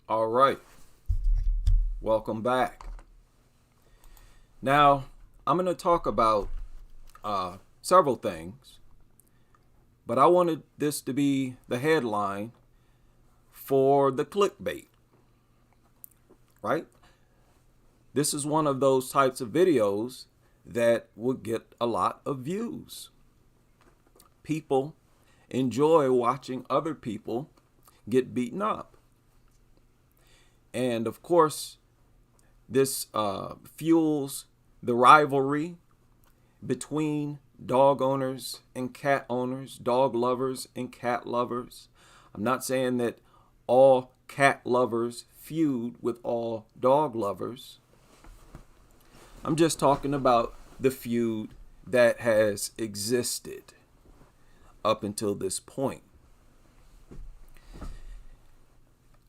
All right, welcome back. Now, I'm going to talk about several things, but I wanted this to be the headline for the clickbait, right? This is one of those types of videos that would get a lot of views. People enjoy watching other people get beaten up. And of course, this fuels the rivalry between dog owners and cat owners, dog lovers and cat lovers. I'm not saying that all cat lovers feud with all dog lovers. I'm just talking about the feud that has existed up until this point.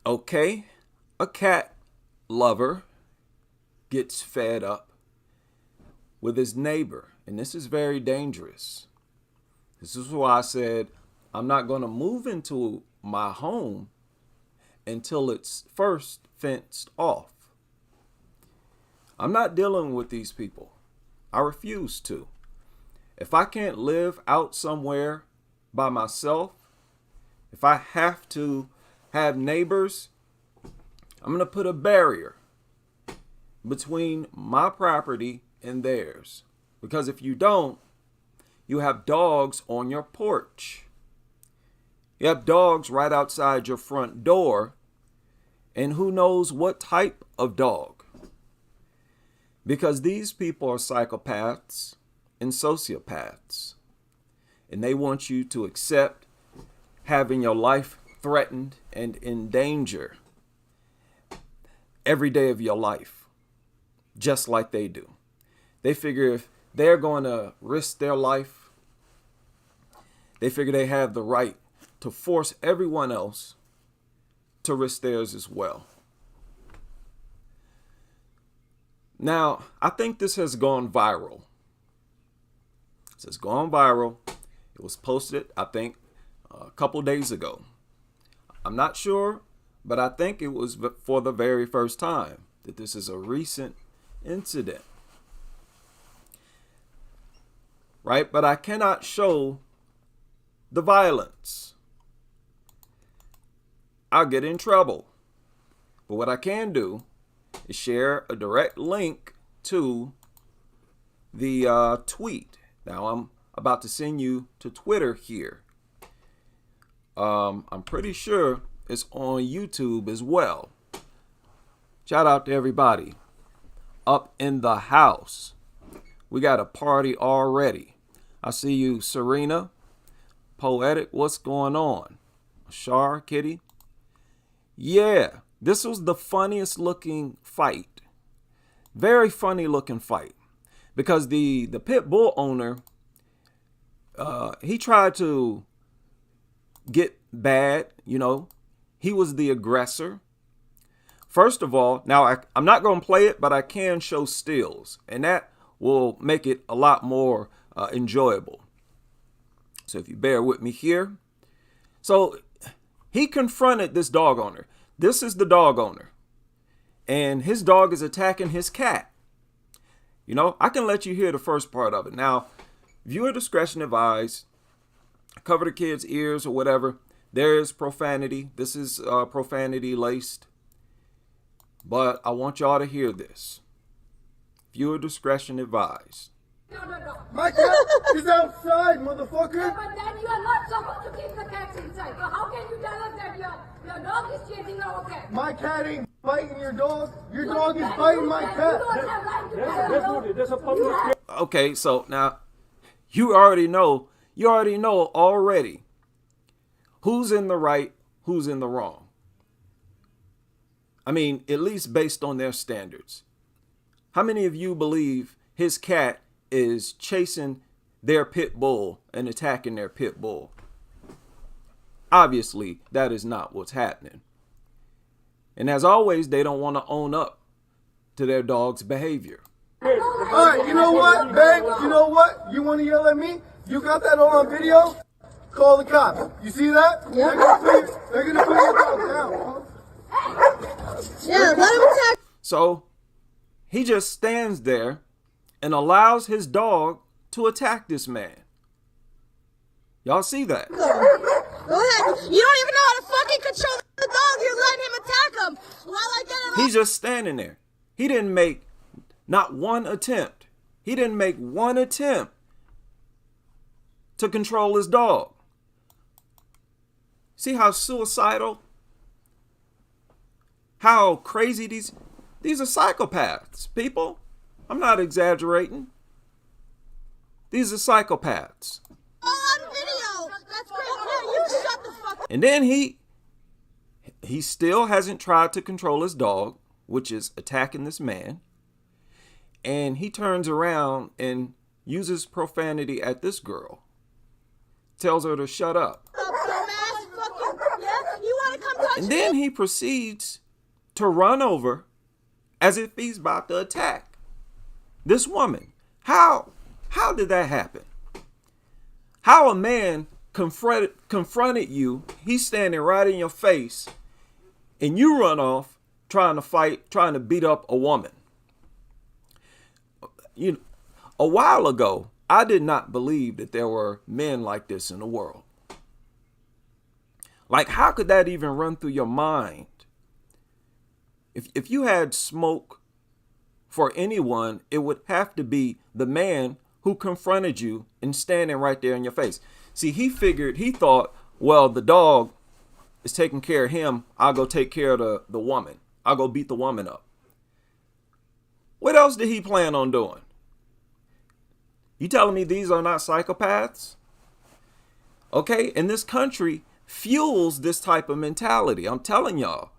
Okay, a cat lover gets fed up with his neighbor, and this is very dangerous. This is why I said I'm not going to move into my home until it's first fenced off. I'm not dealing with these people. I refuse to. If I can't live out somewhere by myself, if I have to have neighbors, I'm going to put a barrier between my property and theirs. Because if you don't, you have dogs on your porch. You have dogs right outside your front door, and who knows what type of dog. Because these people are psychopaths and sociopaths, and they want you to accept having your life threatened and in danger every day of your life, just like they do. They figure if they're going to risk their life, they figure they have the right to force everyone else to risk theirs as well. Now, I think this has gone viral. This has gone viral. It was posted, I think, a couple days ago. I'm not sure, but I think it was for the very first time that this is a recent incident. Right? But I cannot show the violence. I'll get in trouble. But what I can do is share a direct link to the tweet. Now I'm about to send you to Twitter here. I'm pretty sure it's on YouTube as well. Shout out to everybody up in the house. We got a party already. I see you, Serena, Poetic. What's going on? Shar, Kitty. Yeah, this was the funniest looking fight. Very funny looking fight. Because the pit bull owner, he tried to get bad, he was the aggressor. First of all, now I'm not going to play it, but I can show stills, and that will make it a lot more enjoyable. So if you bear with me here. So he confronted this dog owner. This is the dog owner, and his dog is attacking his cat. I can let you hear the first part of it. Now, viewer discretion advised. Cover the kids' ears or whatever. There is profanity. This is profanity laced. But I want y'all to hear this. Viewer discretion advised. No. My cat is outside, motherfucker. Yeah, but then you are not supposed to keep the cats inside. So how can you tell us that your dog is chasing our cat? My cat ain't biting your dog. Your dog is biting my cat. You don't have right to tell us. That's a public. Okay, so now you already know already who's in the right, who's in the wrong. I mean, at least based on their standards. How many of you believe his cat is chasing their pit bull and attacking their pit bull? Obviously, that is not what's happening. And as always, they don't want to own up to their dog's behavior. All right, you know what, babe? You know what? You want to yell at me? You got that all on video? Call the cops. You see that? Yeah. They're gonna put your dog down. Yeah, let him attack. So he just stands there and allows his dog to attack this man. Y'all see that? Go ahead. You don't even know how to fucking control the dog. You're letting him attack him. While I get him. He's just standing there. He didn't make not one attempt. He didn't make one attempt to control his dog. See how suicidal? How crazy these are psychopaths, people. I'm not exaggerating. These are psychopaths. On video. That's great. Yeah, you shut the fuck up. And then he still hasn't tried to control his dog, which is attacking this man. And he turns around and uses profanity at this girl. Tells her to shut up. Dumbass fucking. Yeah, you want to come touch And me? then he proceeds to run over as if he's about to attack this woman. How did that happen? How a man confronted you, he's standing right in your face, and you run off trying to fight, trying to beat up a woman. You know, a while ago, I did not believe that there were men like this in the world. Like, how could that even run through your mind? If you had smoke for anyone, it would have to be the man who confronted you and standing right there in your face. See, he thought, well, the dog is taking care of him. I'll go take care of the woman. I'll go beat the woman up. What else did he plan on doing? You telling me these are not psychopaths? Okay, and this country fuels this type of mentality. I'm telling y'all,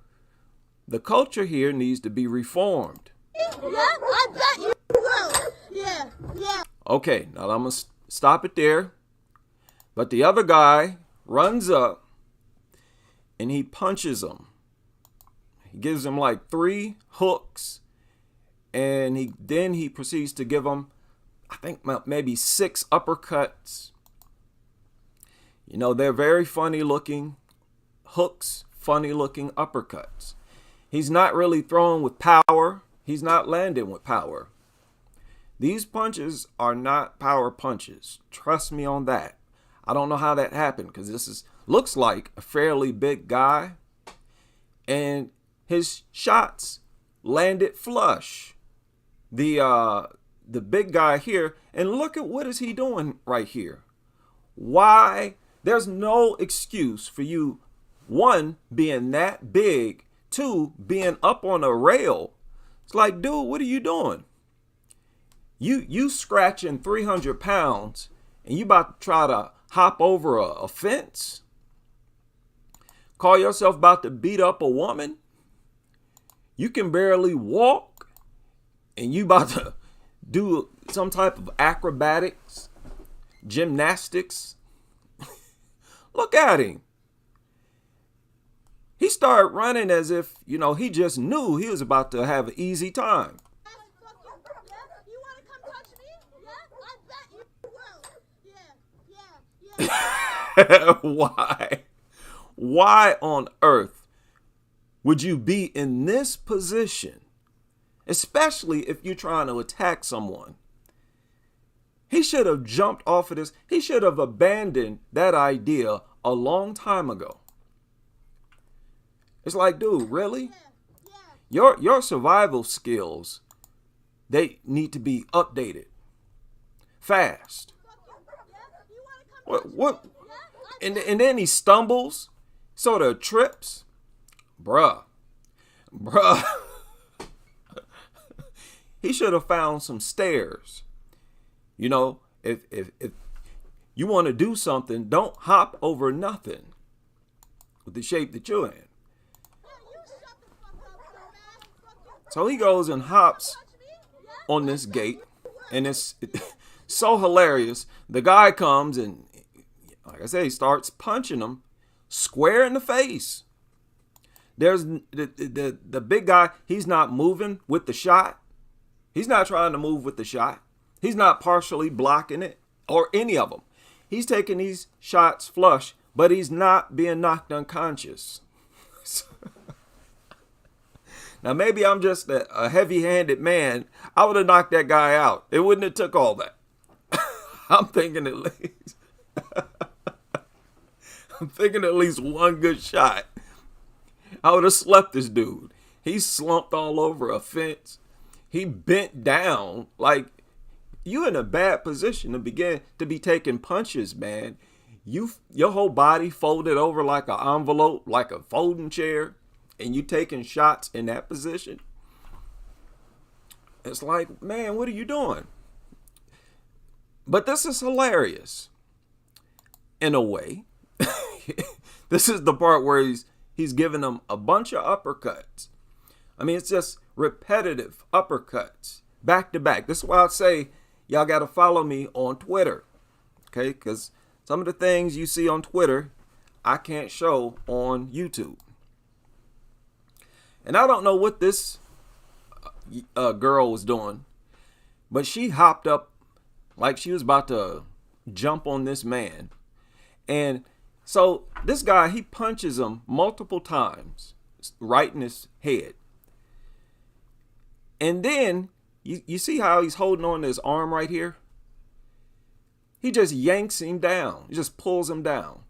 the culture here needs to be reformed. Yeah, I bet you will. Yeah, yeah. Okay, now I'm going to stop it there. But the other guy runs up and he punches him. He gives him like 3 hooks. And then he proceeds to give him, I think, maybe 6 uppercuts. You know, they're very funny looking hooks, funny looking uppercuts. He's not really throwing with power. He's not landing with power. These punches are not power punches. Trust me on that. I don't know how that happened because this looks like a fairly big guy. And his shots landed flush. The big guy here, and look at what is he doing right here. Why? There's no excuse for you, 1, being that big, 2, being up on a rail. It's like, dude, what are you doing? You scratching 300 pounds and you about to try to hop over a fence? Call yourself about to beat up a woman? You can barely walk and you about to do some type of acrobatics, gymnastics. Look at him. He started running as if, he just knew he was about to have an easy time. You want to come touch me? Yeah, I bet you will. Yeah. Why? Why on earth would you be in this position, especially if you're trying to attack someone? He should have jumped off of this. He should have abandoned that idea a long time ago. It's like, dude, really? Your survival skills, they need to be updated fast. What? And then he stumbles, sort of trips. Bruh. He should have found some stairs. If you want to do something, don't hop over nothing with the shape that you're in. So he goes and hops on this gate, and it's so hilarious. The guy comes and, like I say, he starts punching him square in the face. There's the big guy. He's not moving with the shot. He's not trying to move with the shot. He's not partially blocking it or any of them. He's taking these shots flush, but he's not being knocked unconscious. Now, maybe I'm just a heavy-handed man. I would have knocked that guy out. It wouldn't have took all that. I'm thinking at least. I'm thinking at least one good shot. I would have slept this dude. He slumped all over a fence. He bent down. Like, you in a bad position to begin to be taking punches, man. Your whole body folded over like an envelope, like a folding chair, and you taking shots in that position. It's like, man, what are you doing? But this is hilarious in a way. This is the part where he's giving them a bunch of uppercuts. I mean, it's just repetitive uppercuts back to back. This is why I say y'all got to follow me on Twitter. Okay, because some of the things you see on Twitter, I can't show on YouTube. And I don't know what this girl was doing, but she hopped up like she was about to jump on this man. And so this guy, he punches him multiple times right in his head. And then you see how he's holding on to his arm right here? He just yanks him down. He just pulls him down.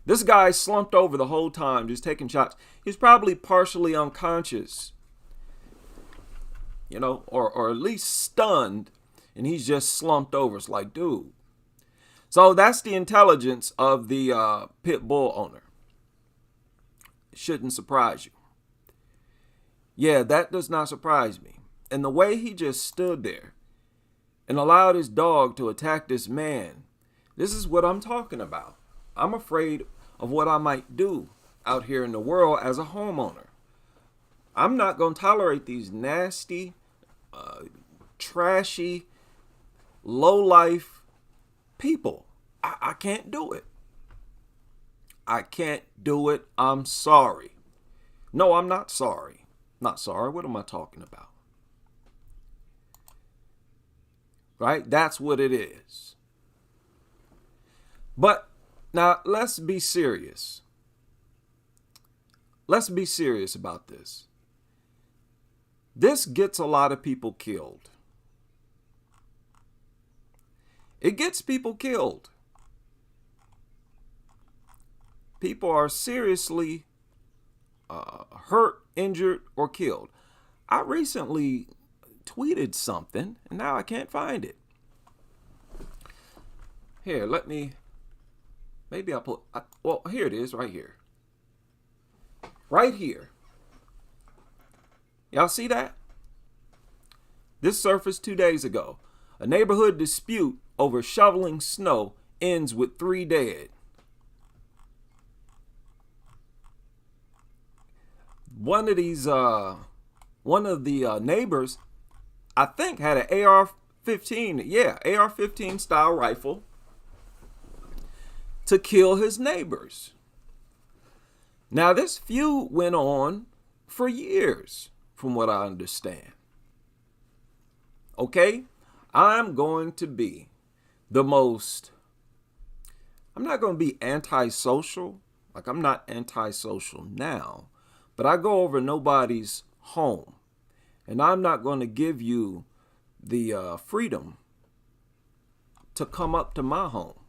This guy slumped over the whole time, just taking shots. He's probably partially unconscious, you know, or at least stunned, and he's just slumped over. It's like, dude. So that's the intelligence of the pit bull owner. It shouldn't surprise you. Yeah, that does not surprise me. And the way he just stood there and allowed his dog to attack this man, this is what I'm talking about. I'm afraid of what I might do out here in the world as a homeowner. I'm not going to tolerate these nasty, trashy, low-life people. I can't do it. I can't do it. I'm sorry. No, I'm not sorry. Not sorry. What am I talking about? Right? That's what it is. But now let's be serious. Let's be serious about this. This gets a lot of people killed. It gets people killed. People are seriously hurt, injured, or killed. I recently tweeted something, and now I can't find it. Here, maybe I'll put, well, here it is, right here. Right here. Y'all see that? This surfaced 2 days ago. A neighborhood dispute over shoveling snow ends with 3 dead. One of the neighbors, I think, had an AR-15, AR-15 style rifle to kill his neighbors. Now, this feud went on for years, from what I understand. Okay? I'm going to be I'm not going to be antisocial. Like, I'm not antisocial now. But I go over nobody's home. And I'm not going to give you the freedom to come up to my home.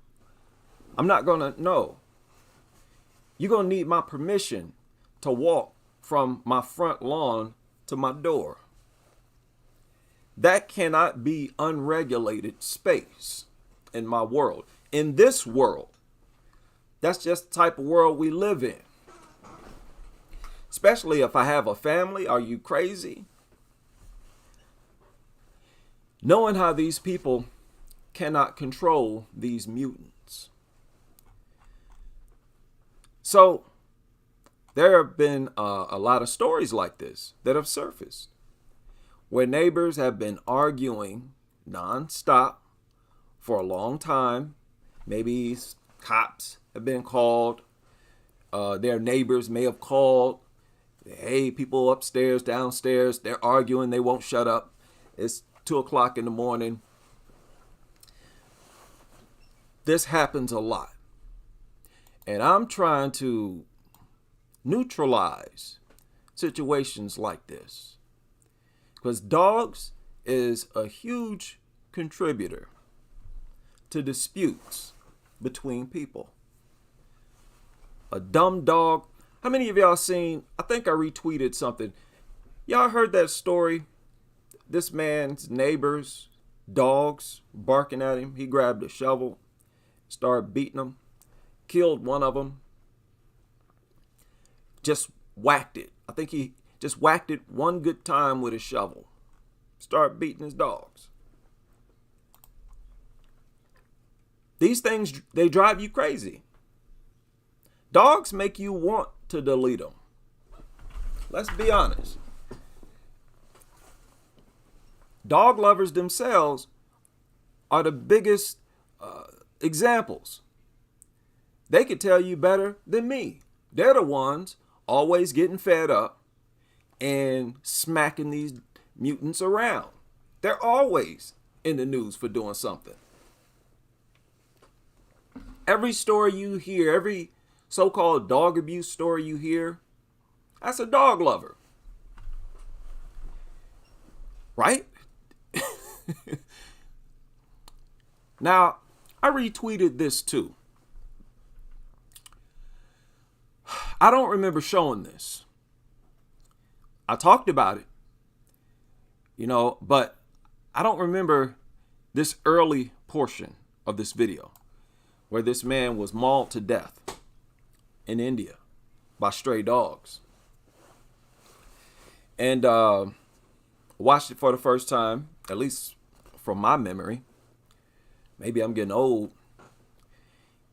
I'm not going to, no. You're going to need my permission to walk from my front lawn to my door. That cannot be unregulated space in my world. In this world, that's just the type of world we live in. Especially if I have a family. Are you crazy? Knowing how these people cannot control these mutants. So there have been a lot of stories like this that have surfaced, where neighbors have been arguing nonstop for a long time. Maybe cops have been called. Their neighbors may have called. Hey, people upstairs, downstairs, they're arguing. They won't shut up. It's 2 o'clock in the morning. This happens a lot. And I'm trying to neutralize situations like this. Because dogs is a huge contributor to disputes between people. A dumb dog. How many of y'all seen, I think I retweeted something. Y'all heard that story? This man's neighbors, dogs barking at him. He grabbed a shovel, started beating them, killed one of them, just whacked it. I think he just whacked it one good time with a shovel. Start beating his dogs. These things, they drive you crazy. Dogs make you want to delete them. Let's be honest. Dog lovers themselves are the biggest examples. They could tell you better than me. They're the ones always getting fed up and smacking these mutants around. They're always in the news for doing something. Every story you hear, every so-called dog abuse story you hear, that's a dog lover. Right? Now, I retweeted this too. I don't remember showing this. I talked about it, but I don't remember this early portion of this video where this man was mauled to death in India by stray dogs. And watched it for the first time, at least from my memory. Maybe I'm getting old.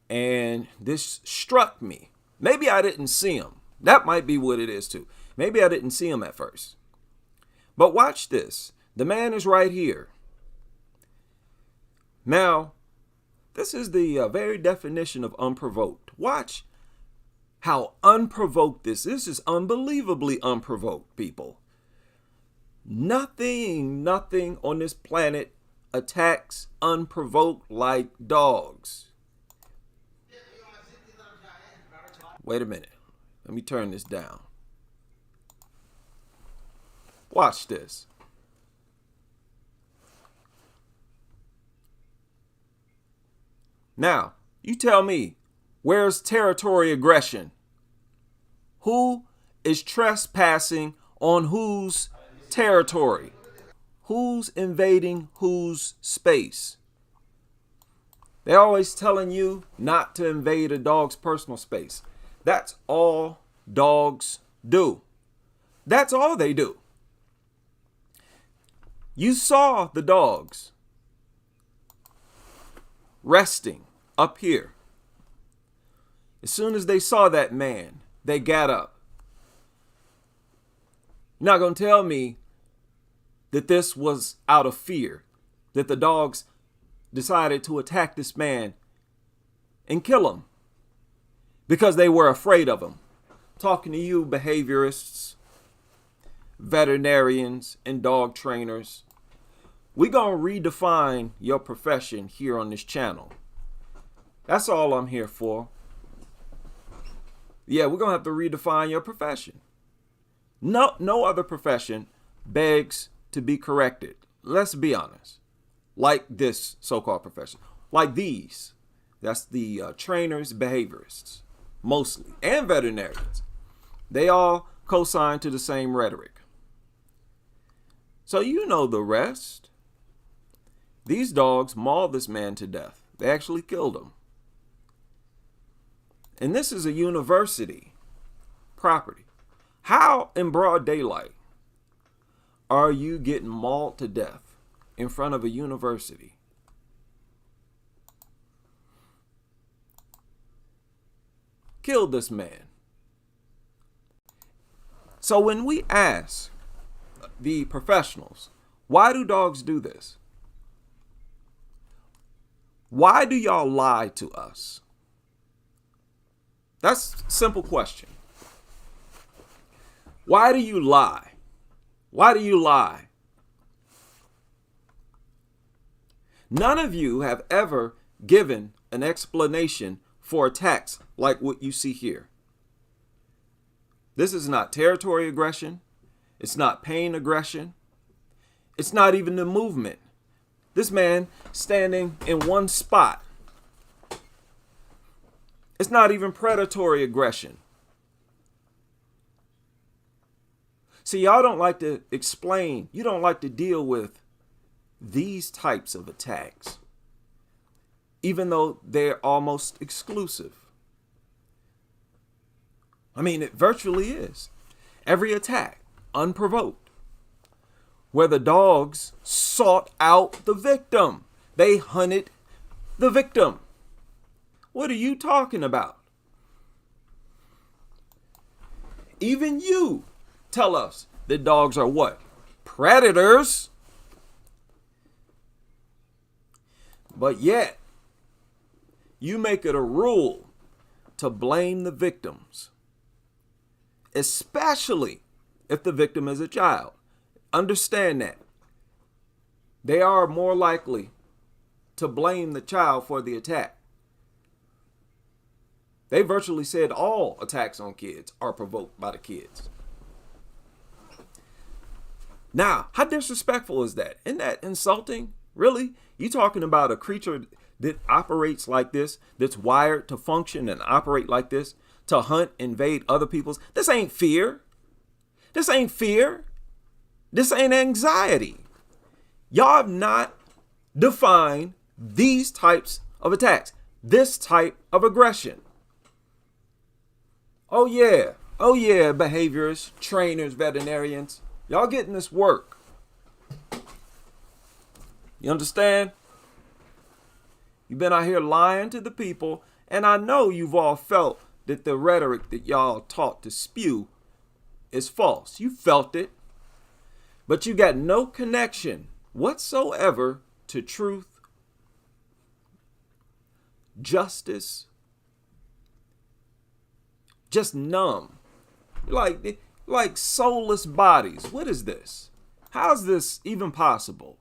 And this struck me. Maybe I didn't see him. That might be what it is too. Maybe I didn't see him at first. But watch this. The man is right here. Now, this is the very definition of unprovoked. Watch how unprovoked this is. This is unbelievably unprovoked, people. Nothing on this planet attacks unprovoked like dogs. Wait a minute. Let me turn this down. Watch this. Now, you tell me, where's territory aggression? Who is trespassing on whose territory? Who's invading whose space? They're always telling you not to invade a dog's personal space. That's all dogs do. That's all they do. You saw the dogs resting up here. As soon as they saw that man, they got up. You're not going to tell me that this was out of fear, that the dogs decided to attack this man and kill him because they were afraid of him. Talking to you behaviorists, veterinarians, and dog trainers. We're going to redefine your profession here on this channel. That's all I'm here for. Yeah, we're going to have to redefine your profession. No other profession begs to be corrected. Let's be honest. Like this so-called profession. Like these. That's the trainers, behaviorists. Mostly. And veterinarians. They all co-sign to the same rhetoric. So you know the rest. These dogs mauled this man to death. They actually killed him. And this is a university property. How in broad daylight are you getting mauled to death in front of a university? Killed this man. So when we ask the professionals, why do dogs do this? Why do y'all lie to us? That's a simple question. Why do you lie? Why do you lie? None of you have ever given an explanation for attacks like what you see here. This is not territory aggression. It's not pain aggression. It's not even the movement. This man standing in one spot. It's not even predatory aggression. See, y'all don't like to explain. You don't like to deal with these types of attacks, even though they're almost exclusive. I mean, it virtually is. Every attack, unprovoked, where the dogs sought out the victim. They hunted the victim. What are you talking about? Even you tell us that dogs are what? Predators. But yet, you make it a rule to blame the victims, especially if the victim is a child. Understand that. They are more likely to blame the child for the attack. They virtually said all attacks on kids are provoked by the kids. Now, how disrespectful is that? Isn't that insulting? Really? You talking about a creature that operates like this, that's wired to function and operate like this, to hunt, invade other people's? This ain't fear. This ain't fear. This ain't anxiety. Y'all have not defined these types of attacks, this type of aggression. Oh yeah, behaviorists, trainers, veterinarians, y'all getting this work. You understand? You've been out here lying to the people, and I know you've all felt that the rhetoric that y'all taught to spew is false. You felt it, but you got no connection whatsoever to truth, justice, just numb, like soulless bodies. What is this? How's this even possible?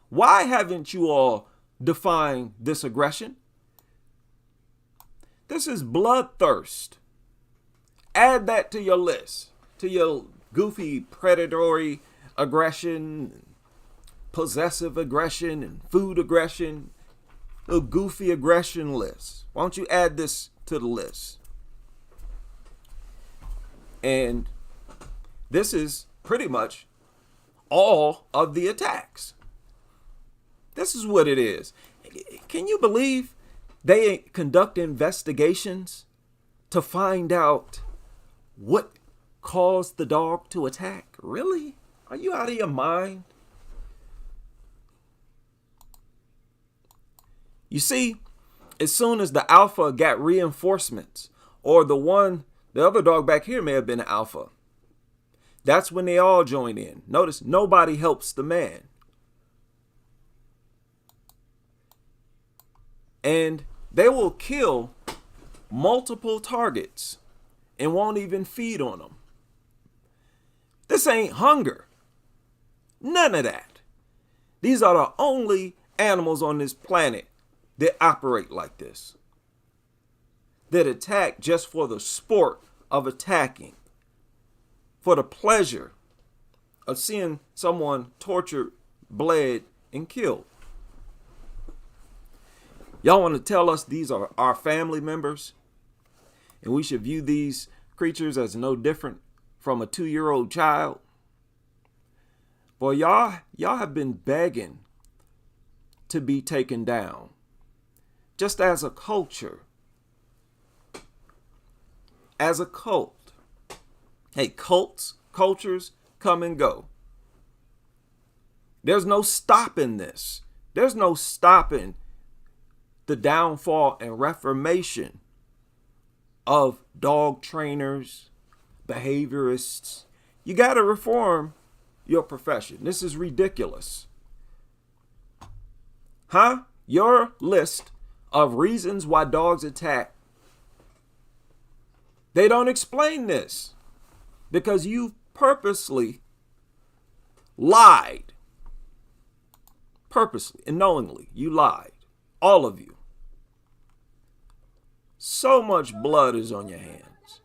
Why haven't you all defined this aggression? This is bloodthirst. Add that to your list, to your goofy predatory aggression, possessive aggression, and food aggression, a goofy aggression list. Why don't you add this to the list? And this is pretty much all of the attacks. This is what it is. Can you believe they conduct investigations to find out what caused the dog to attack? Really? Are you out of your mind? You see, as soon as the alpha got reinforcements, or the other dog back here may have been an alpha, that's when they all join in. Notice nobody helps the man. And they will kill multiple targets and won't even feed on them. This ain't hunger. None of that. These are the only animals on this planet that operate like this, that attack just for the sport of attacking, for the pleasure of seeing someone tortured, bled, and killed. Y'all want to tell us these are our family members and we should view these creatures as no different from a 2-year-old child? Boy, y'all have been begging to be taken down, just as a culture, as a cult. Hey, cultures come and go. There's no stopping this. There's no stopping the downfall and reformation of dog trainers, behaviorists. You got to reform your profession. This is ridiculous. Huh? Your list of reasons why dogs attack, they don't explain this because you purposely lied. Purposely and knowingly, you lied. All of you. So much blood is on your hands.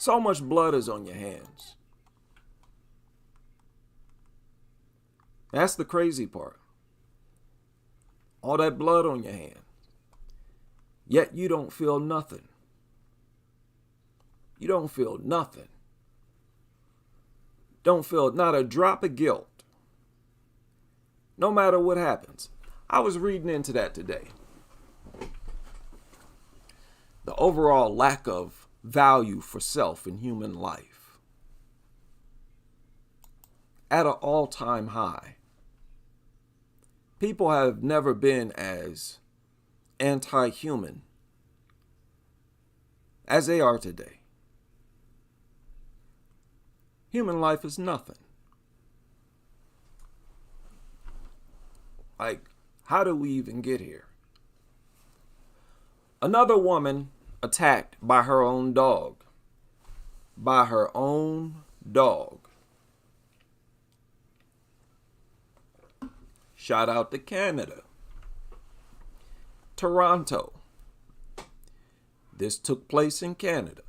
So much blood is on your hands. That's the crazy part. All that blood on your hands. Yet you don't feel nothing. You don't feel nothing. Don't feel not a drop of guilt. No matter what happens. I was reading into that today. The overall lack of value for self in human life. At an all-time high. People have never been as anti-human as they are today. Human life is nothing. Like, how do we even get here? Another woman attacked by her own dog. By her own dog. Shout out to Canada. Toronto. This took place in Canada.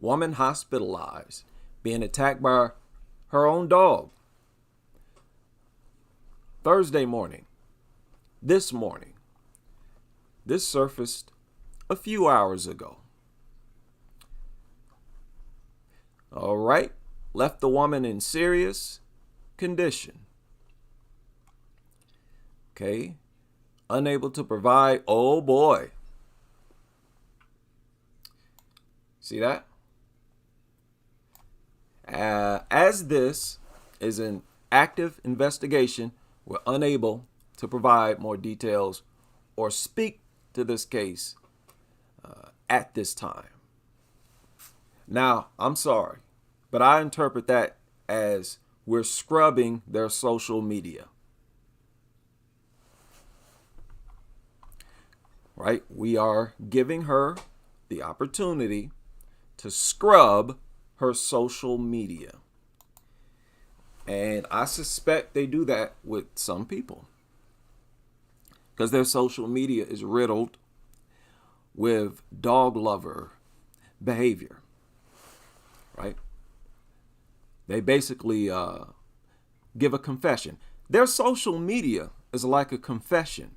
Woman hospitalized, being attacked by her own dog. Thursday morning. This morning. This surfaced a few hours ago. All right. Left the woman in serious condition. Okay. Unable to provide. Oh boy. See that? As this is an active investigation, we're unable to provide more details or speak to this case at this time. Now, I'm sorry, but I interpret that as we're scrubbing their social media. Right? We are giving her the opportunity to scrub her social media. And I suspect they do that with some people, because their social media is riddled with dog lover behavior, right? They basically give a confession. Their social media is like a confession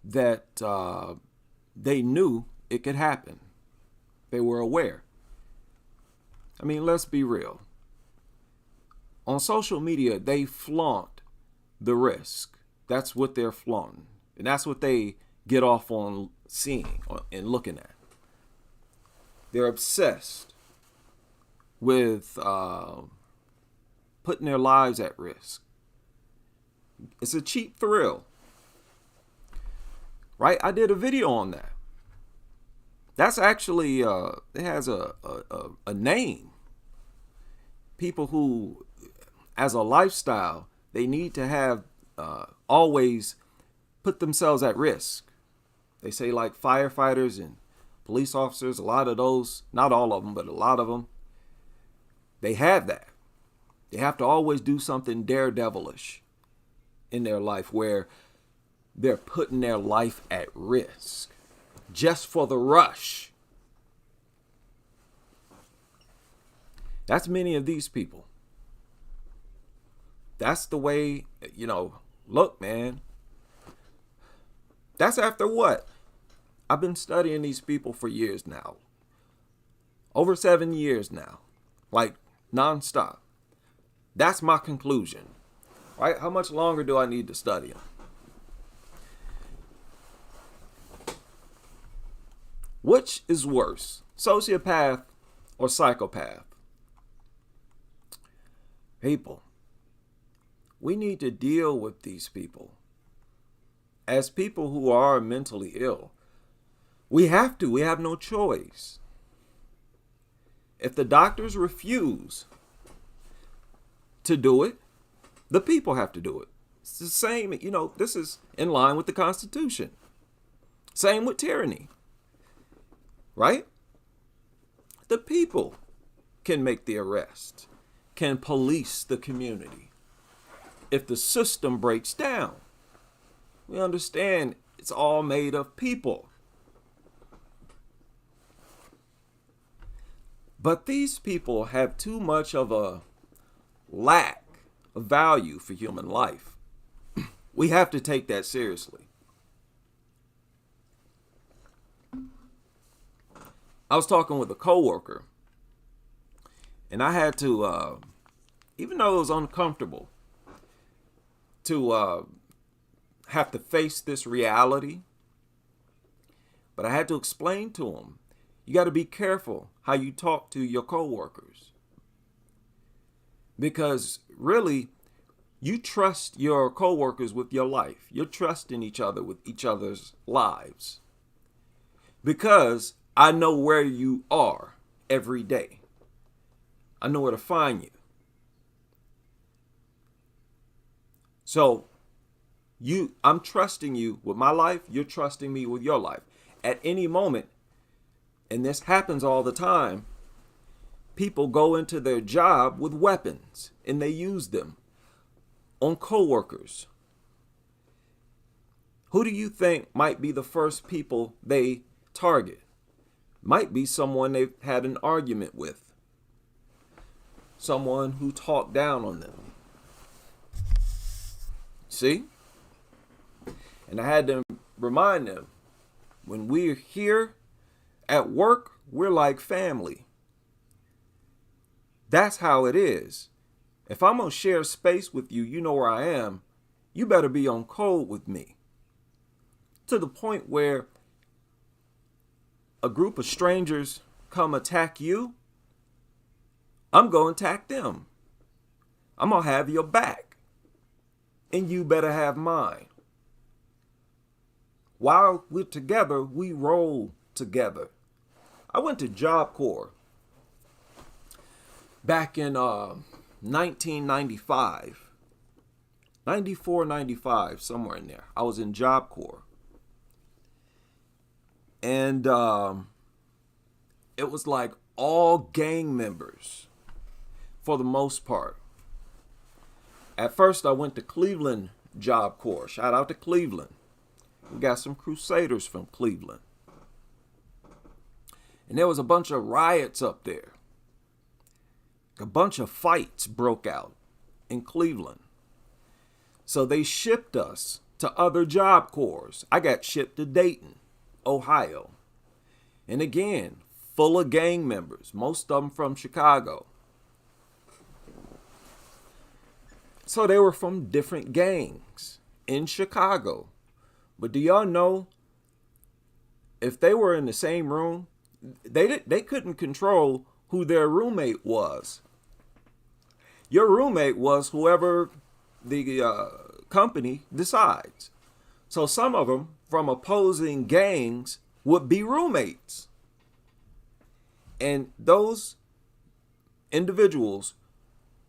that they knew it could happen. They were aware. I mean, let's be real. On social media, they flaunt the risk. That's what they're flaunting. And that's what they get off on seeing and looking at. They're obsessed with putting their lives at risk. It's a cheap thrill. Right? I did a video on that. That's actually, it has a name. People who, as a lifestyle, they need to have always put themselves at risk. They say like firefighters and police officers, a lot of those, not all of them, but a lot of them, they have that. They have to always do something daredevilish in their life where they're putting their life at risk just for the rush. That's many of these people. That's the way, look, man. That's after what? I've been studying these people for years now. Over 7 years now. Like, nonstop. That's my conclusion. Right? How much longer do I need to study them? Which is worse, sociopath or psychopath? People, we need to deal with these people as people who are mentally ill. We have to. We have no choice. If the doctors refuse to do it, the people have to do it. It's the same, this is in line with the Constitution. Same with tyranny. Right? The people can make the arrest, can police the community. If the system breaks down, we understand it's all made of people. But these people have too much of a lack of value for human life. We have to take that seriously. I was talking with a coworker, and I had to, even though it was uncomfortable, to have to face this reality, but I had to explain to him, you got to be careful how you talk to your coworkers, because really, you trust your coworkers with your life. You're trusting each other with each other's lives, because I know where you are every day. I know where to find you. So I'm trusting you with my life. You're trusting me with your life. At any moment, and this happens all the time, people go into their job with weapons and they use them on coworkers. Who do you think might be the first people they target? Might be someone they've had an argument with. Someone who talked down on them. See? And I had to remind them, when we're here at work, we're like family. That's how it is. If I'm going to share space with you, you know where I am, you better be on code with me. To the point where a group of strangers come attack you, I'm going to attack them. I'm going to have your back. And you better have mine. While we're together, we roll together. I went to Job Corps back in 1995. 94, 95, somewhere in there. I was in Job Corps. And it was like all gang members for the most part. At first, I went to Cleveland Job Corps. Shout out to Cleveland. We got some Crusaders from Cleveland. And there was a bunch of riots up there. A bunch of fights broke out in Cleveland. So they shipped us to other Job Corps. I got shipped to Dayton, Ohio. And again, full of gang members, most of them from Chicago. So they were from different gangs in Chicago. But do y'all know, if they were in the same room, they couldn't control who their roommate was. Your roommate was whoever the company decides. So some of them from opposing gangs would be roommates. And those individuals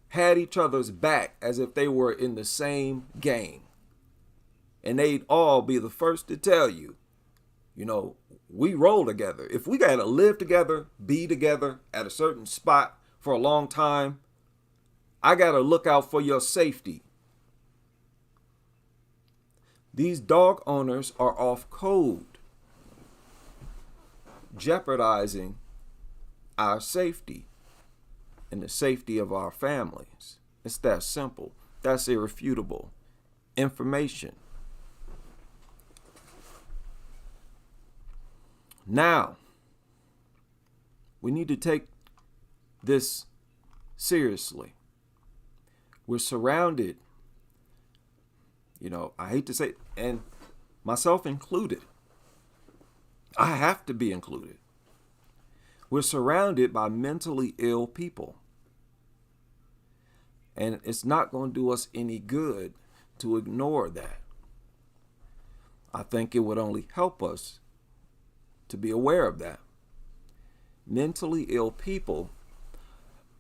had each other's back as if they were in the same gang. And they'd all be the first to tell you, you know, we roll together. If we got to live together, be together at a certain spot for a long time, I got to look out for your safety. These dog owners are off code, jeopardizing our safety and the safety of our families. It's that simple. That's irrefutable information. Now, we need to take this seriously. We're surrounded, you know, I hate to say it, and myself included. I have to be included. We're surrounded by mentally ill people. And it's not going to do us any good to ignore that. I think it would only help us to be aware of that. Mentally ill people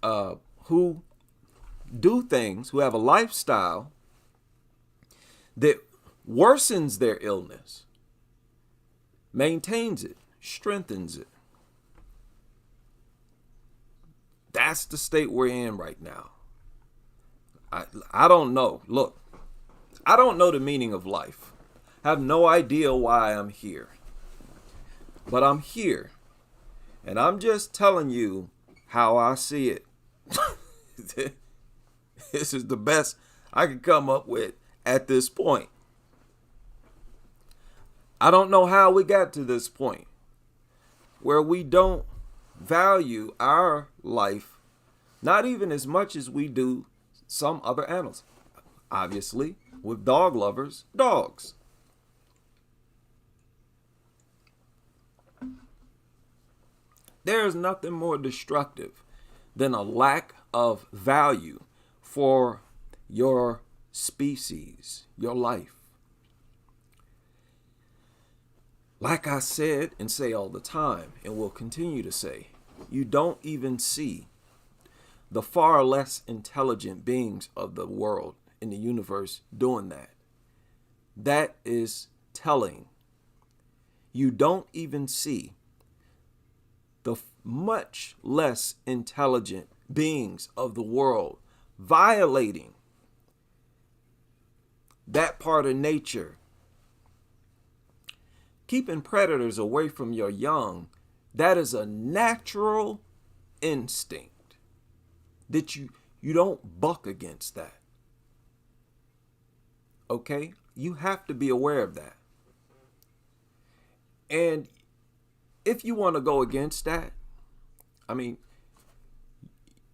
who do things, who have a lifestyle that worsens their illness, maintains it, strengthens it. That's the state we're in right now. I don't know. Look, I don't know the meaning of life. I have no idea why I'm here. But I'm here. And I'm just telling you how I see it. This is the best I can come up with at this point. I don't know how we got to this point where we don't value our life, not even as much as we do some other animals. Obviously, with dog lovers, dogs. There is nothing more destructive than a lack of value for your species, your life. Like I said and say all the time, and will continue to say, you don't even see the far less intelligent beings of the world in the universe doing that. That is telling. You don't even see the much less intelligent beings of the world violating that part of nature. Keeping predators away from your young, that is a natural instinct that you don't buck against that. Okay? You have to be aware of that. And if you want to go against that, I mean,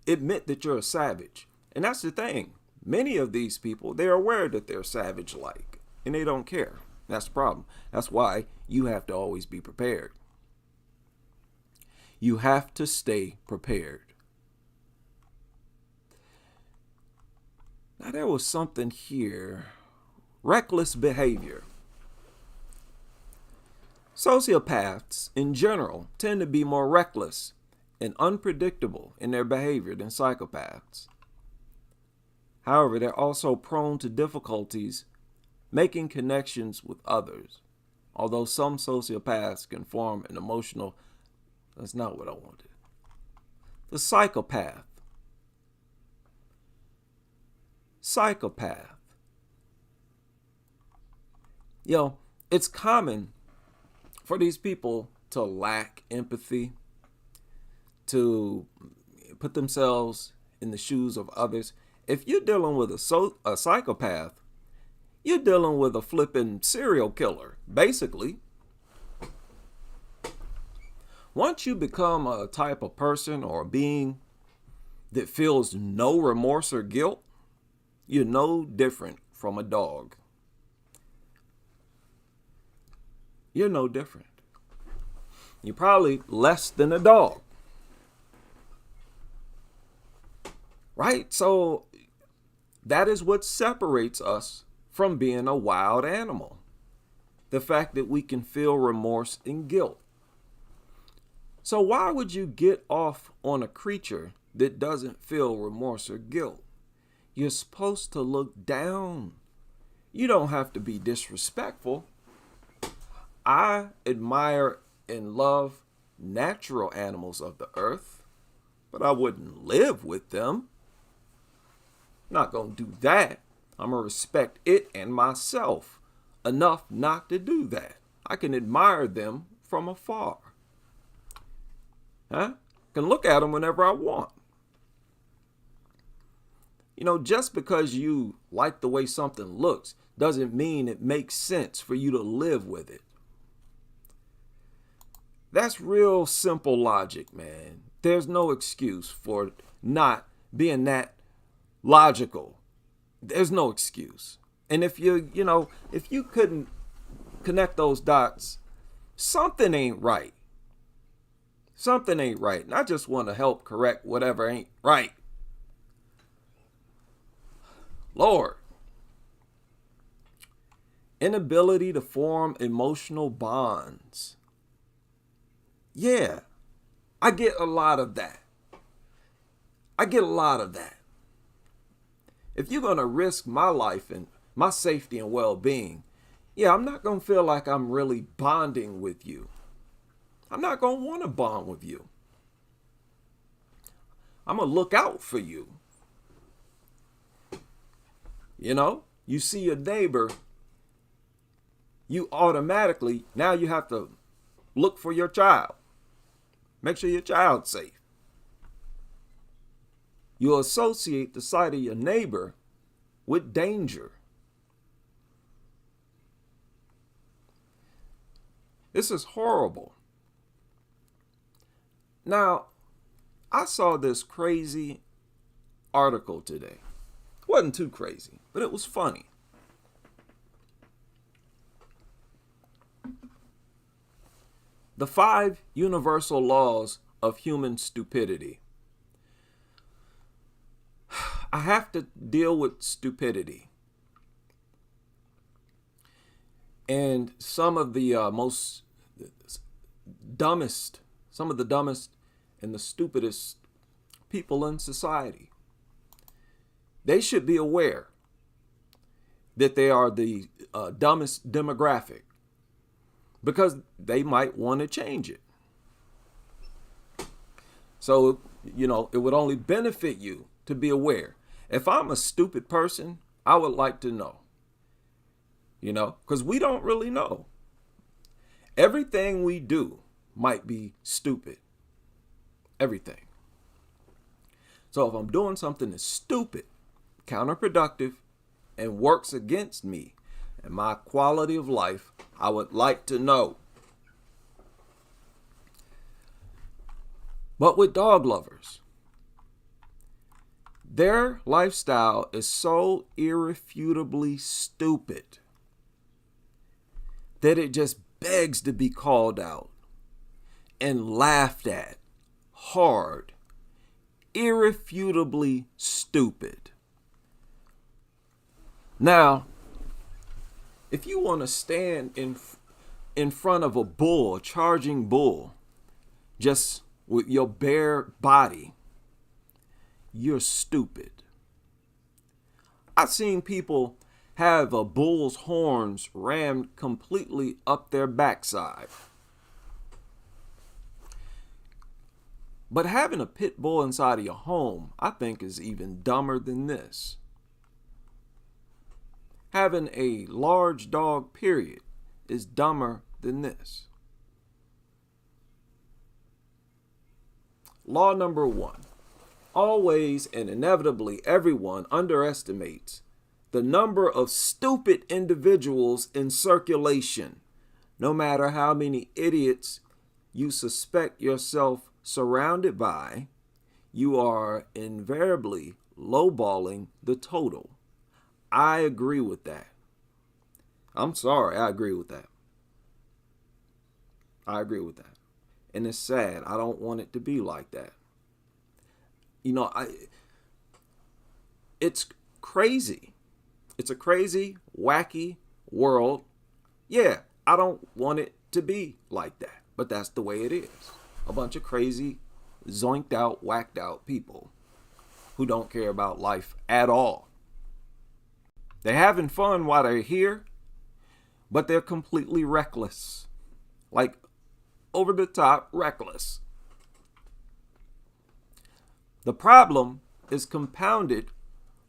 admit that you're a savage. And that's the thing. Many of these people, they're aware that they're savage-like, and they don't care. That's the problem. That's why you have to always be prepared. You have to stay prepared. Now, there was something here. Reckless behavior. Sociopaths, in general, tend to be more reckless and unpredictable in their behavior than psychopaths. However, they're also prone to difficulties making connections with others. Although some sociopaths can form an emotional... That's not what I wanted. The psychopath. Psychopath. You know, it's common for these people to lack empathy, to put themselves in the shoes of others. If you're dealing with a psychopath, you're dealing with a flipping serial killer, basically. Once you become a type of person or a being that feels no remorse or guilt, you're no different from a dog. You're no different. You're probably less than a dog. Right? So that is what separates us from being a wild animal. The fact that we can feel remorse and guilt. So why would you get off on a creature that doesn't feel remorse or guilt? You're supposed to look down. You don't have to be disrespectful. I admire and love natural animals of the earth, but I wouldn't live with them. I'm not going to do that. I'm going to respect it and myself enough not to do that. I can admire them from afar. Can look at them whenever I want. You know, just because you like the way something looks doesn't mean it makes sense for you to live with it. That's real simple logic, man. There's no excuse for not being that logical. There's no excuse. And if if you couldn't connect those dots, something ain't right. Something ain't right. And I just want to help correct whatever ain't right. Lord. Inability to form emotional bonds. Yeah, I get a lot of that. If you're going to risk my life and my safety and well-being, yeah, I'm not going to feel like I'm really bonding with you. I'm not going to want to bond with you. I'm going to look out for you. You know, you see your neighbor, you automatically, now you have to look for your child. Make sure your child's safe. You associate the sight of your neighbor with danger. This is horrible. Now, I saw this crazy article today. It wasn't too crazy, but it was funny. The 5 universal laws of human stupidity. I have to deal with stupidity. And some of the dumbest and the stupidest people in society. They should be aware that they are the dumbest demographic, because they might want to change it. So, it would only benefit you to be aware. If I'm a stupid person, I would like to know, because we don't really know. Everything we do might be stupid. Everything. So if I'm doing something that's stupid, counterproductive, and works against me and my quality of life, I would like to know. But with dog lovers, their lifestyle is so irrefutably stupid that it just begs to be called out and laughed at hard. Irrefutably stupid. Now, if you want to stand in front of a bull, a charging bull, just with your bare body, you're stupid. I've seen people have a bull's horns rammed completely up their backside. But having a pit bull inside of your home, I think, is even dumber than this. Having a large dog, period, is dumber than this. Law number 1. Always and inevitably everyone underestimates the number of stupid individuals in circulation, no matter how many idiots you suspect yourself surrounded by. You are invariably lowballing the total. I agree with that. I'm sorry, I agree with that. I agree with that. And it's sad. I don't want it to be like that. It's crazy. It's a crazy, wacky world. Yeah, I don't want it to be like that, but that's the way it is. A bunch of crazy, zoinked out, whacked out people who don't care about life at all. They're having fun while they're here, but they're completely reckless. Like, over the top reckless. The problem is compounded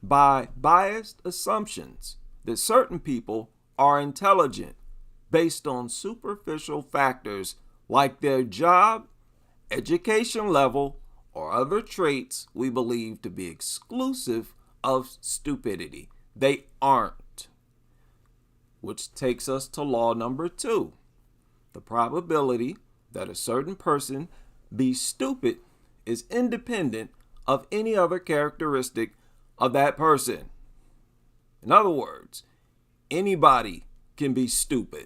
by biased assumptions that certain people are intelligent based on superficial factors like their job, education level, or other traits we believe to be exclusive of stupidity. They aren't. Which takes us to law number 2. The probability that a certain person be stupid is independent of any other characteristic of that person. In other words, anybody can be stupid,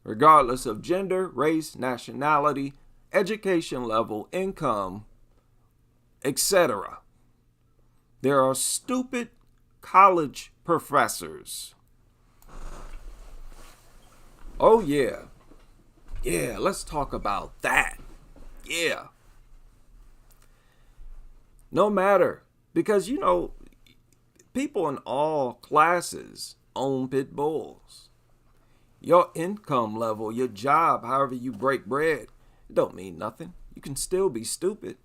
regardless of gender, race, nationality, education level, income, etc. There are stupid college professors. Oh yeah. Yeah, let's talk about that. Yeah. No matter, because people in all classes own pit bulls. Your income level, your job, however you break bread, it don't mean nothing. You can still be stupid.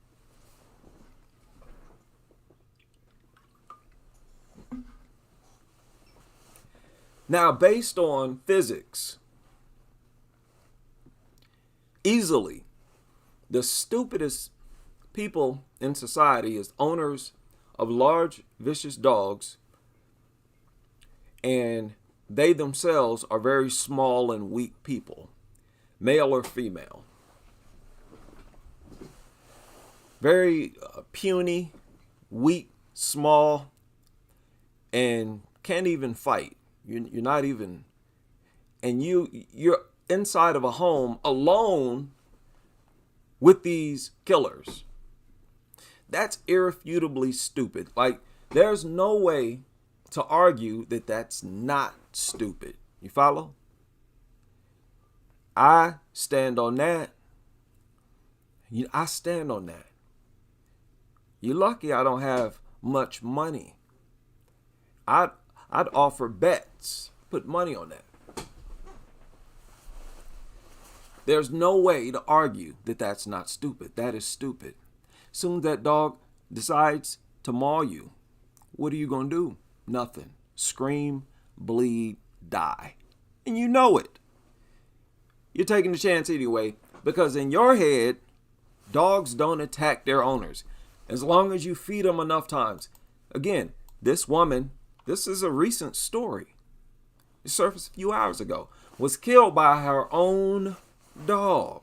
Now, based on physics, easily, the stupidest people in society is owners of large, vicious dogs, and they themselves are very small and weak people, male or female. Very puny, weak, small, and can't even fight. You're not even, and you're inside of a home alone with these killers. That's irrefutably stupid. Like, there's no way to argue that that's not stupid. You follow? I stand on that. I stand on that. You're lucky I don't have much money. I'd offer bets. Put money on that. There's no way to argue that that's not stupid. That is stupid. Soon that dog decides to maul you, what are you going to do? Nothing. Scream, bleed, die. And you know it. You're taking the chance anyway, because in your head, dogs don't attack their owners as long as you feed them enough times. Again, this woman, this is a recent story. It surfaced a few hours ago. Was killed by her own dog.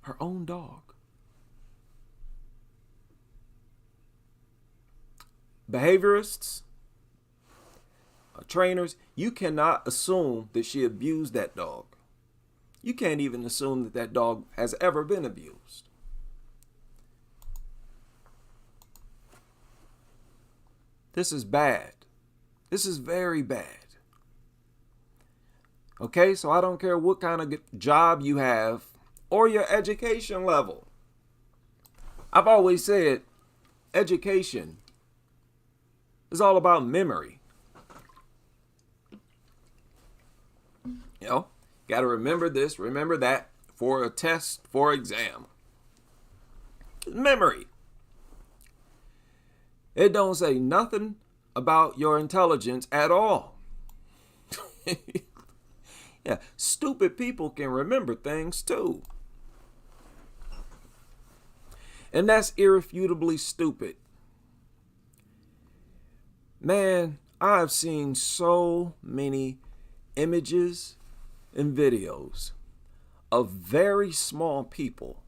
Her own dog. Behaviorists, trainers, you cannot assume that she abused that dog. You can't even assume that that dog has ever been abused. This is bad. This is very bad. Okay, so I don't care what kind of job you have or your education level. I've always said education is all about memory. You know, got to remember this, remember that for a test, for exam. Memory. It don't say nothing about your intelligence at all. Yeah, stupid people can remember things too. And that's irrefutably stupid. Man, I've seen so many images and videos of very small people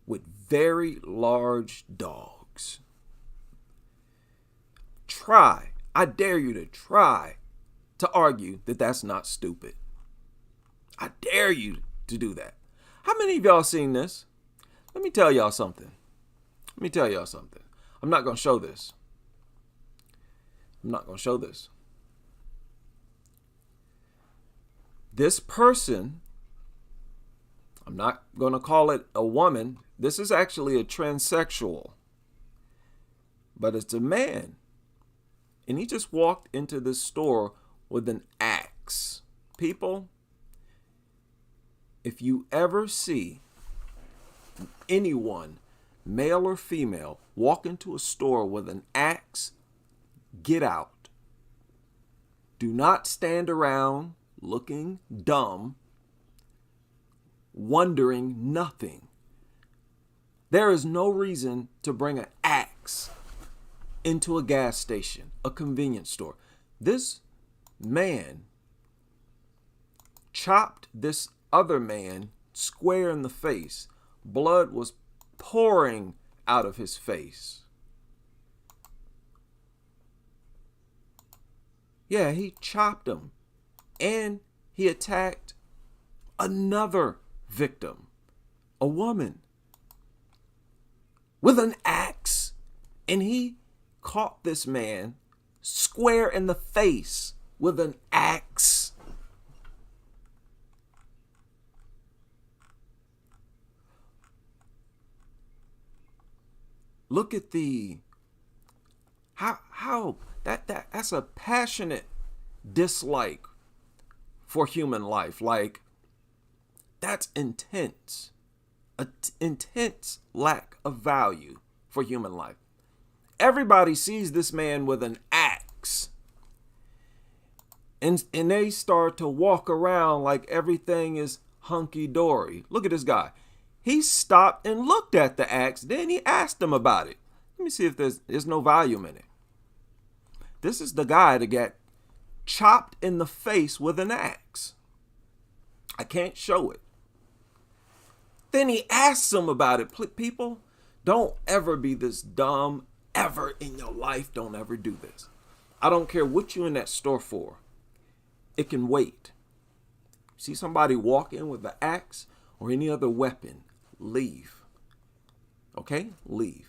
with very large dogs. I dare you to try to argue that that's not stupid. I dare you to do that. How many of y'all seen this? Let me tell y'all something. I'm not going to show this. This person, I'm not going to call it a woman. This is actually a transsexual. But it's a man. And he just walked into this store with an axe. People, if you ever see anyone, male or female, walk into a store with an axe, get out. Do not stand around looking dumb, wondering nothing. There is no reason to bring an axe into a gas station, a convenience store. This man chopped this other man square in the face. Blood was pouring out of his face. Yeah, he chopped him. And he attacked another victim, a woman, with an axe. And he caught this man square in the face with an axe. Look at that's a passionate dislike for human life. Like, that's intense. An intense lack of value for human life. Everybody sees this man with an axe. And they start to walk around like everything is hunky-dory. Look at this guy. He stopped and looked at the axe. Then he asked him about it. Let me see if there's no volume in it. This is the guy that got chopped in the face with an axe. I can't show it. Then he asks him about it. People, don't ever be this dumb ever in your life. Don't ever do this. I don't care what you're in that store for. It can wait. See somebody walk in with an axe or any other weapon, leave. Okay? Leave.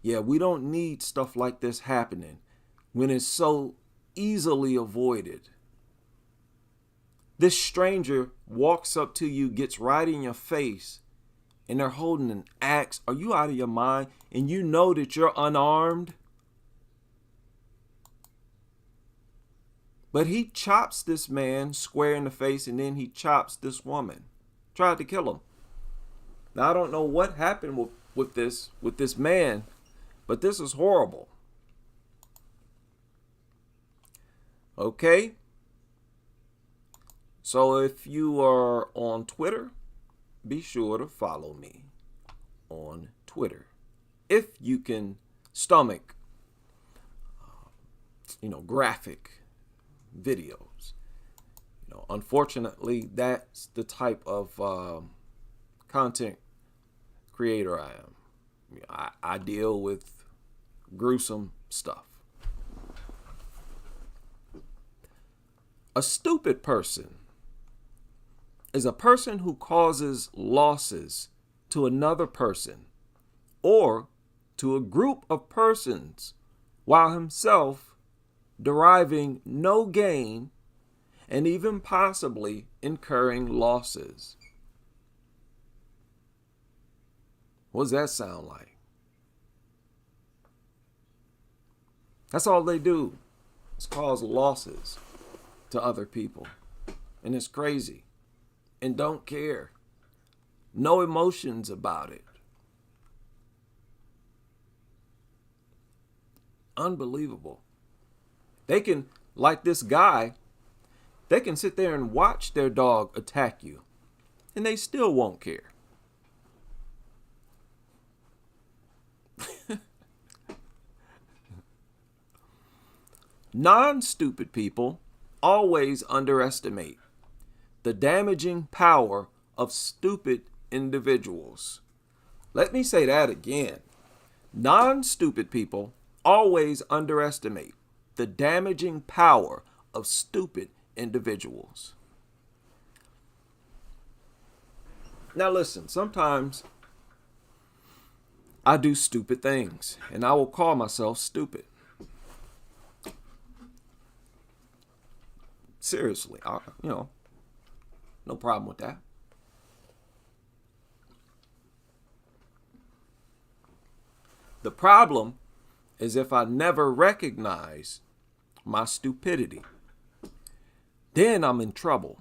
Yeah, we don't need stuff like this happening when it's so easily avoided. This stranger walks up to you, gets right in your face, and they're holding an axe. Are you out of your mind? And you know that you're unarmed? But he chops this man square in the face, and then he chops this woman. Tried to kill him. Now, I don't know what happened with this man, but this is horrible. Okay? So if you are on Twitter, be sure to follow me on Twitter. If you can stomach, graphic videos. Unfortunately, that's the type of content creator I am. I deal with gruesome stuff. A stupid person is a person who causes losses to another person or to a group of persons while himself deriving no gain and even possibly incurring losses. What does that sound like? That's all they do is cause losses to other people. And it's crazy. And don't care. No emotions about it. Unbelievable. They can, like this guy, they can sit there and watch their dog attack you, and they still won't care. Non-stupid people always underestimate the damaging power of stupid individuals. Let me say that again. Non-stupid people always underestimate the damaging power of stupid individuals. Now listen, sometimes I do stupid things, and I will call myself stupid. Seriously, no problem with that. The problem is if I never recognize my stupidity, then I'm in trouble.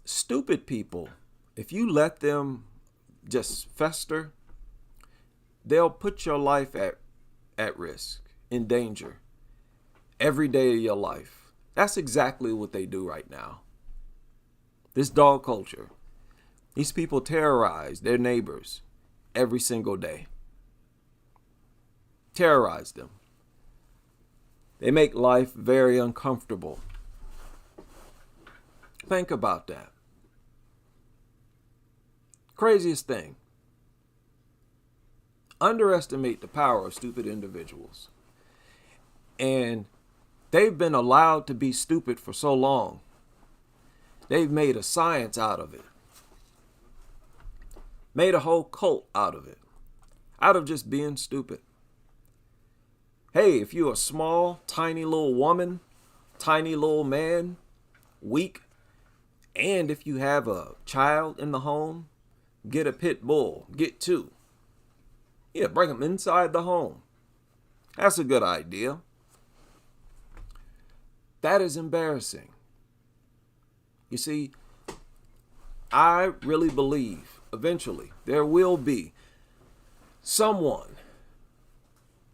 Stupid people, if you let them just fester, they'll put your life at risk, in danger, every day of your life. That's exactly what they do right now. This dog culture. These people terrorize their neighbors every single day. Terrorize them. They make life very uncomfortable. Think about that. Craziest thing. Underestimate the power of stupid individuals. And they've been allowed to be stupid for so long. They've made a science out of it. Made a whole cult out of it. Out of just being stupid. Hey, if you're a small, tiny little woman, tiny little man, weak, and if you have a child in the home, get a pit bull, get two. Yeah, bring them inside the home. That's a good idea. That is embarrassing. You see, I really believe eventually there will be someone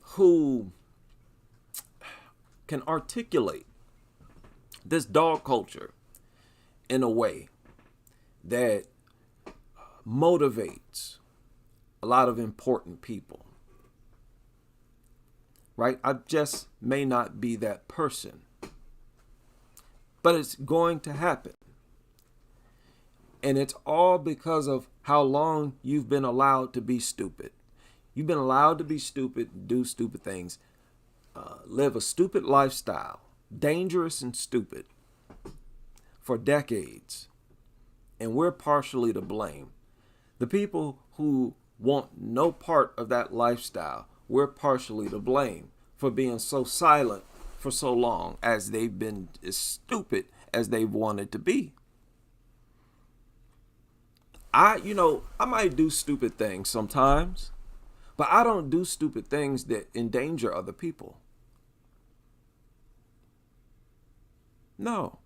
who can articulate this dog culture in a way that motivates a lot of important people, right? I just may not be that person, but it's going to happen. And it's all because of how long you've been allowed to be stupid. You've been allowed to be stupid, do stupid things, live a stupid lifestyle, dangerous and stupid, for decades. And we're partially to blame. The people who want no part of that lifestyle, we're partially to blame for being so silent for so long, as they've been as stupid as they've wanted to be. I might do stupid things sometimes, but I don't do stupid things that endanger other people. No,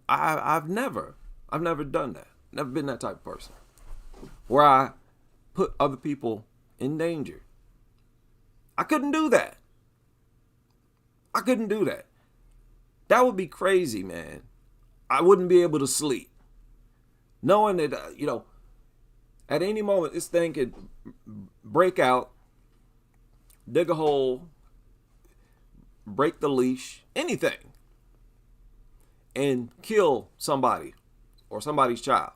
I've never done that. Never been that type of person where I put other people in danger. I couldn't do that. That would be crazy, man. I wouldn't be able to sleep, knowing that, at any moment this thing could break out, dig a hole, break the leash, anything, and kill somebody or somebody's child.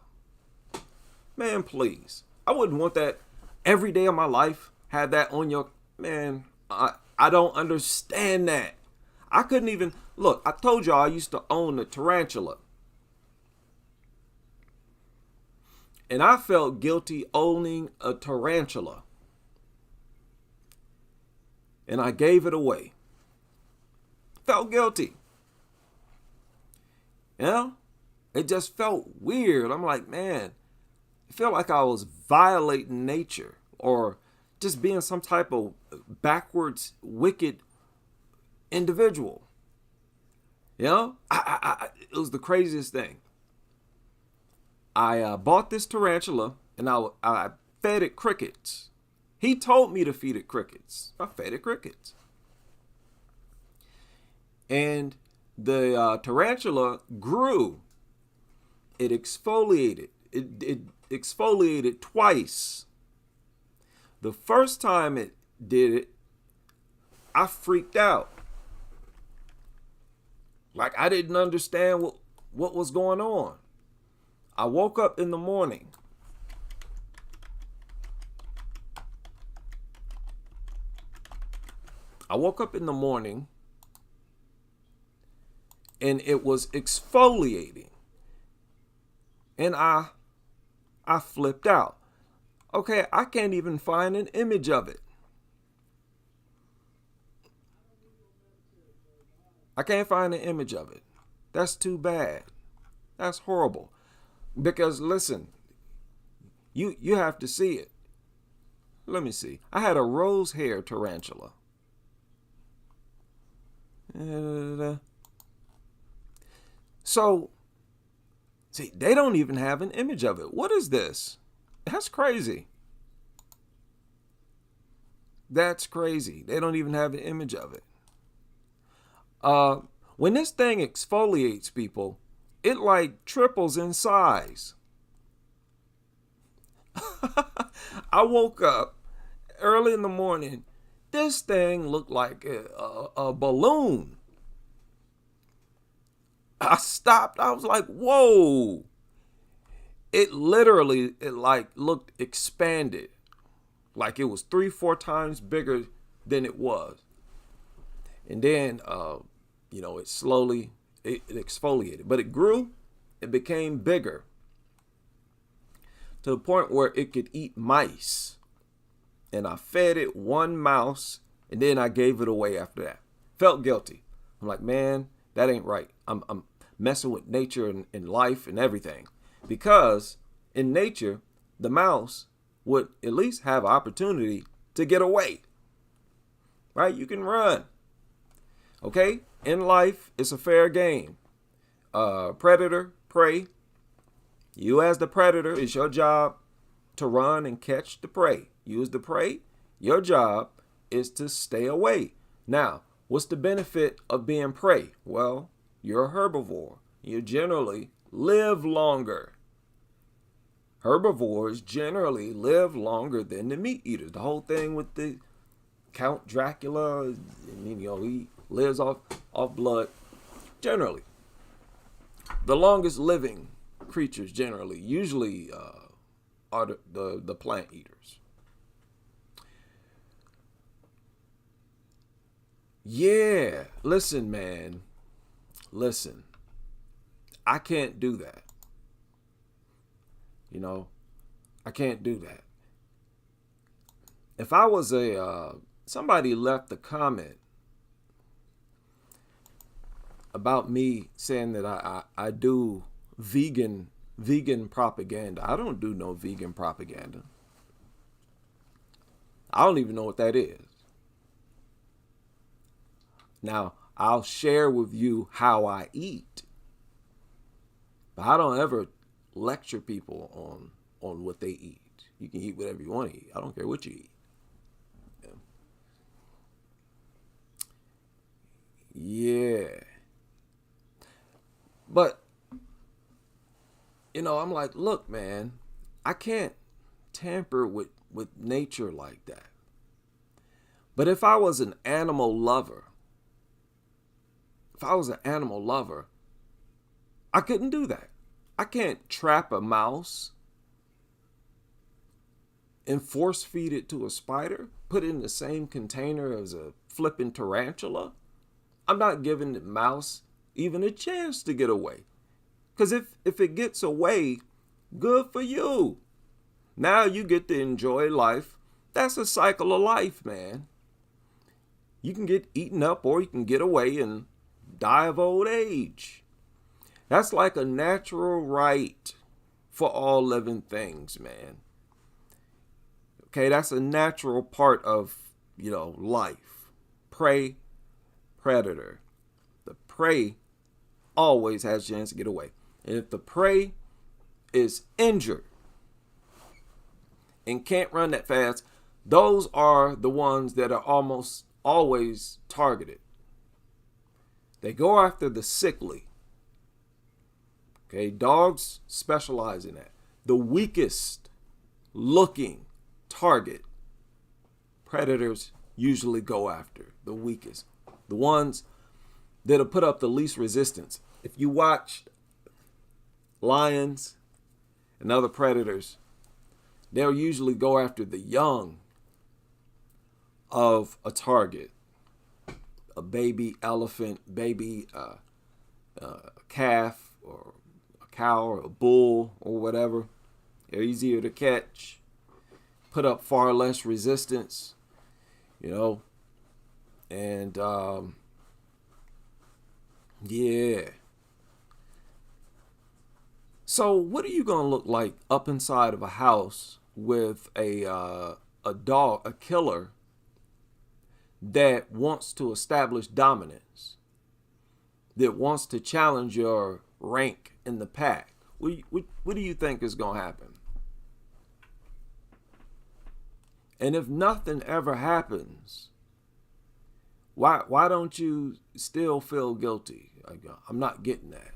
Man, please. I wouldn't want that every day of my life. Have that on your... Man, I don't understand that. I couldn't even... Look, I told y'all I used to own a tarantula. And I felt guilty owning a tarantula. And I gave it away. Felt guilty. It just felt weird. I'm like, man, it felt like I was violating nature or just being some type of backwards, wicked individual. It was the craziest thing. I bought this tarantula and I fed it crickets. He told me to feed it crickets. I fed it crickets. And the tarantula grew. It exfoliated. It exfoliated twice. The first time it did it, I freaked out. Like I didn't understand what was going on. I woke up in the morning. And it was exfoliating. And I flipped out. Okay, I can't even find an image of it. I can't find an image of it. That's too bad. That's horrible. Because listen, you have to see it. Let me see. I had a rose hair tarantula. So, see, they don't even have an image of it. What is this? That's crazy. That's crazy. They don't even have an image of it. When this thing exfoliates people, it like triples in size. I woke up early in the morning. This thing looked like a balloon. I stopped. I was like, whoa. It literally, looked expanded. Like it was 3-4 times bigger than it was. And then, it slowly, it exfoliated. But it grew. It became bigger. To the point where it could eat mice. And I fed it one mouse. And then I gave it away after that. Felt guilty. I'm like, man, that ain't right. I'm messing with nature and life and everything. Because in nature, the mouse would at least have opportunity to get away. Right? You can run. Okay? In life, it's a fair game. Predator, prey. You as the predator, it's your job to run and catch the prey. You as the prey, your job is to stay away. Now, what's the benefit of being prey? Well, you're a herbivore. You generally live longer. Herbivores generally live longer than the meat eaters. The whole thing with the Count Dracula, I mean, he lives off blood. Generally, the longest living creatures usually are the plant eaters. Yeah, listen, man. Listen, I can't do that. I can't do that. If I was somebody left a comment about me saying that I do vegan propaganda. I don't do no vegan propaganda. I don't even know what that is. Now, I'll share with you how I eat, but I don't ever lecture people on what they eat. You can eat whatever you want to eat. I don't care what you eat. Yeah. But, I'm like, look, man, I can't tamper with nature like that. But if I was an animal lover, I couldn't do that. I can't trap a mouse and force feed it to a spider, put it in the same container as a flipping tarantula. I'm not giving the mouse even a chance to get away. Because if it gets away, good for you. Now you get to enjoy life. That's a cycle of life, man. You can get eaten up or you can get away and die of old age. That's like a natural right for all living things, man. Okay, that's a natural part of, life. Prey, predator. The prey always has a chance to get away. And if the prey is injured and can't run that fast, those are the ones that are almost always targeted. They go after the sickly. Okay, dogs specialize in that. The weakest looking target, predators usually go after the weakest. The ones that'll put up the least resistance. If you watch lions and other predators, they'll usually go after the young of a target. A baby elephant, baby calf, or a cow, or a bull, or whatever. They're easier to catch, put up far less resistance, and yeah. So what are you gonna look like up inside of a house with a dog, a killer that wants to establish dominance, that wants to challenge your rank in the pack? What do you think is going to happen? And if nothing ever happens, why don't you still feel guilty? I'm not getting that.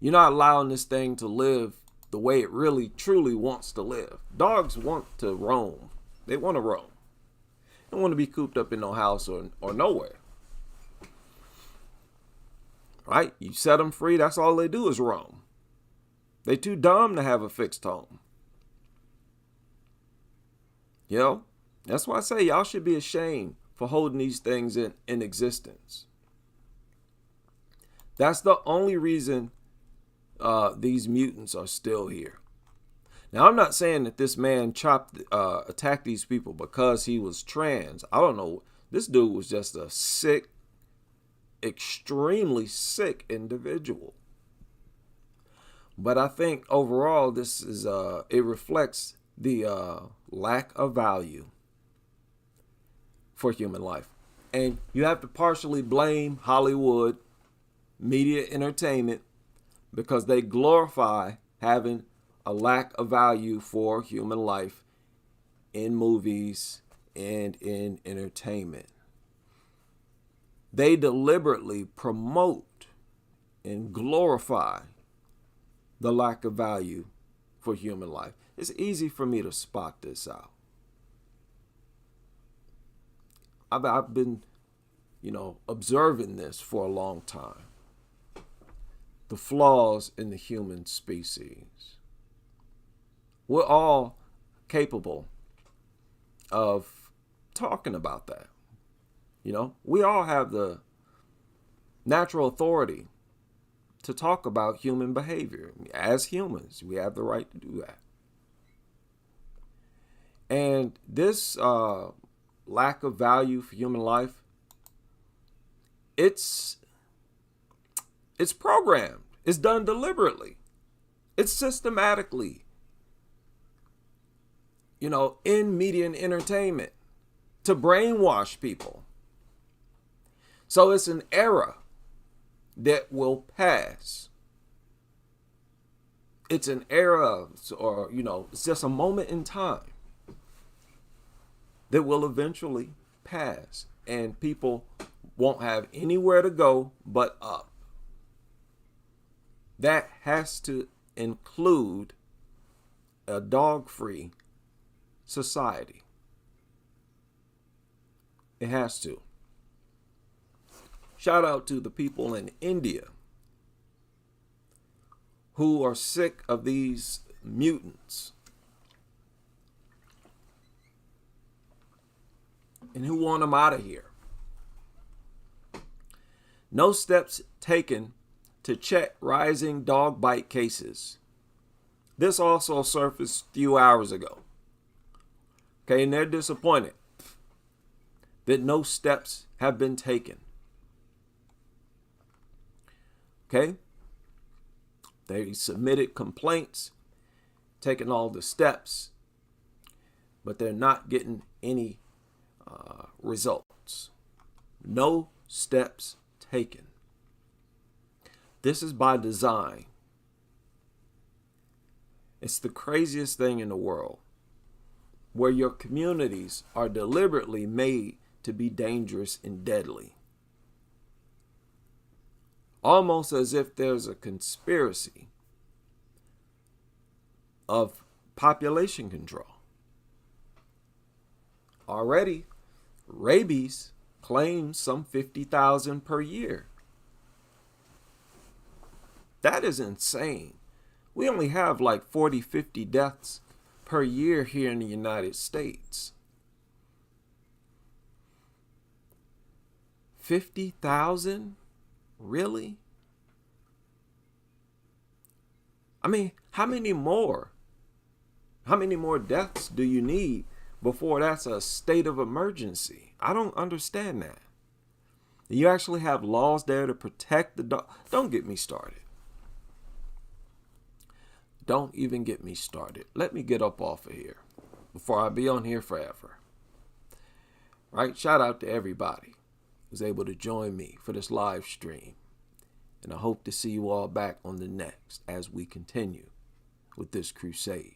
You're not allowing this thing to live the way it really, truly wants to live. Dogs want to roam. They want to roam. They don't want to be cooped up in no house or nowhere. Right? You set them free, that's all they do is roam. They too dumb to have a fixed home. That's why I say y'all should be ashamed for holding these things in existence. That's the only reason these mutants are still here. Now, I'm not saying that this man attacked these people because he was trans. I don't know. This dude was just a sick, extremely sick individual. But I think overall, this is it reflects the lack of value for human life. And you have to partially blame Hollywood, media, entertainment, because they glorify having a lack of value for human life in movies and in entertainment. they deliberately promote and glorify the lack of value for human life. It's easy for me to spot this out. I've been, observing this for a long time. The flaws in the human species. We're all capable of talking about that. We all have the natural authority to talk about human behavior. As humans, we have the right to do that. And this lack of value for human life, it's programmed. It's done deliberately. It's systematically, in media and entertainment to brainwash people. So it's an era that will pass. It's an era, or, it's just a moment in time that will eventually pass, and people won't have anywhere to go but up. That has to include a dog-free society. It has to. Shout out to the people in India who are sick of these mutants and who want them out of here. No steps taken to check rising dog bite cases. This also surfaced a few hours ago. Okay, and they're disappointed that no steps have been taken. Okay? They submitted complaints, taking all the steps, but they're not getting any results. No steps taken. This is by design. It's the craziest thing in the world, where your communities are deliberately made to be dangerous and deadly. Almost as if there's a conspiracy of population control. Already, rabies claims some 50,000 per year. That is insane. We only have like 40, 50 deaths per year here in the United States. 50,000? Really? I mean, how many more? How many more deaths do you need before that's a state of emergency? I don't understand that. You actually have laws there to protect the dog. Don't get me started. Don't even get me started. Let me get up off of here before I be on here forever. Right? Shout out to everybody who's able to join me for this live stream. And I hope to see you all back on the next as we continue with this crusade.